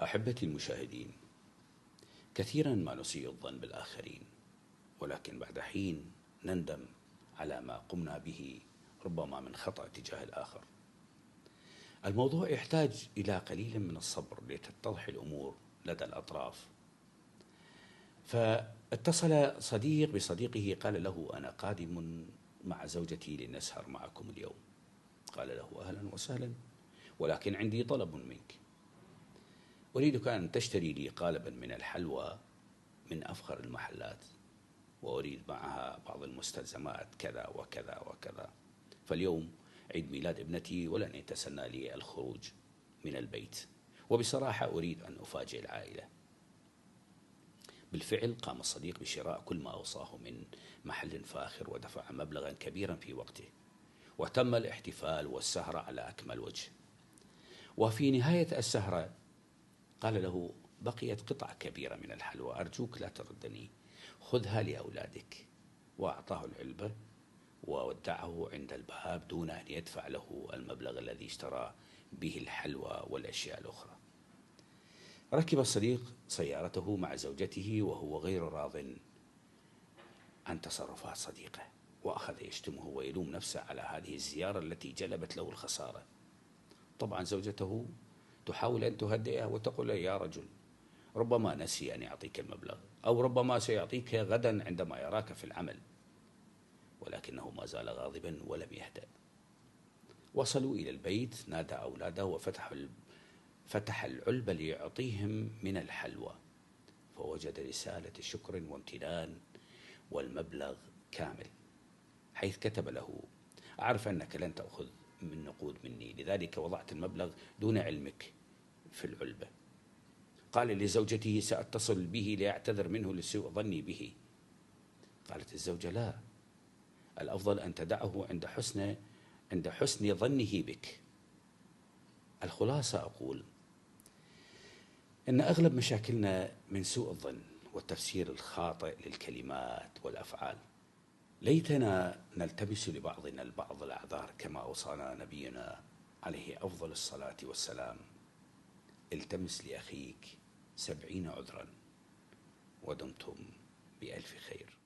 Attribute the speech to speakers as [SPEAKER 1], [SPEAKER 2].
[SPEAKER 1] أحبتي المشاهدين، كثيرا ما نسيء الظن بالآخرين، ولكن بعد حين نندم على ما قمنا به، ربما من خطأ تجاه الآخر. الموضوع يحتاج إلى قليل من الصبر لتتضح الأمور لدى الأطراف. فاتصل صديق بصديقه قال له: أنا قادم مع زوجتي لنسهر معكم اليوم. قال له: أهلا وسهلا، ولكن عندي طلب منك. أريدك أن تشتري لي قالبا من الحلوى من أفخر المحلات، وأريد معها بعض المستلزمات كذا وكذا وكذا، فاليوم عيد ميلاد ابنتي ولن يتسنى لي الخروج من البيت، وبصراحة أريد أن أفاجئ العائلة. بالفعل قام الصديق بشراء كل ما أوصاه من محل فاخر، ودفع مبلغا كبيرا في وقته، وتم الاحتفال والسهرة على أكمل وجه. وفي نهاية السهرة قال له: بقيت قطعة كبيرة من الحلوى، أرجوك لا تردني، خذها لأولادك. وأعطاه العلبة وودعه عند الباب دون أن يدفع له المبلغ الذي اشترى به الحلوى والأشياء الأخرى. ركب الصديق سيارته مع زوجته وهو غير راض عن تصرفات صديقه، وأخذ يشتمه ويلوم نفسه على هذه الزيارة التي جلبت له الخسارة. طبعا زوجته تحاول أن تهدئه وتقول له: يا رجل، ربما نسي أن يعطيك المبلغ، أو ربما سيعطيك غدا عندما يراك في العمل. ولكنه ما زال غاضبا ولم يهدأ. وصلوا إلى البيت، نادى أولاده فتح العلبة ليعطيهم من الحلوى، فوجد رسالة شكر وامتنان والمبلغ كامل، حيث كتب له: أعرف أنك لن تأخذ من نقود مني، لذلك وضعت المبلغ دون علمك في العلبة. قال لزوجته: سأتصل به لأعتذر منه لسوء ظني به. قالت الزوجة: لا، الأفضل أن تدعه عند حسن ظنه بك. الخلاصة أقول إن أغلب مشاكلنا من سوء الظن والتفسير الخاطئ للكلمات والأفعال. ليتنا نلتمس لبعضنا البعض الأعذار كما أوصانا نبينا عليه أفضل الصلاة والسلام: التمس لأخيك 70 عذرا، ودمتم بألف خير.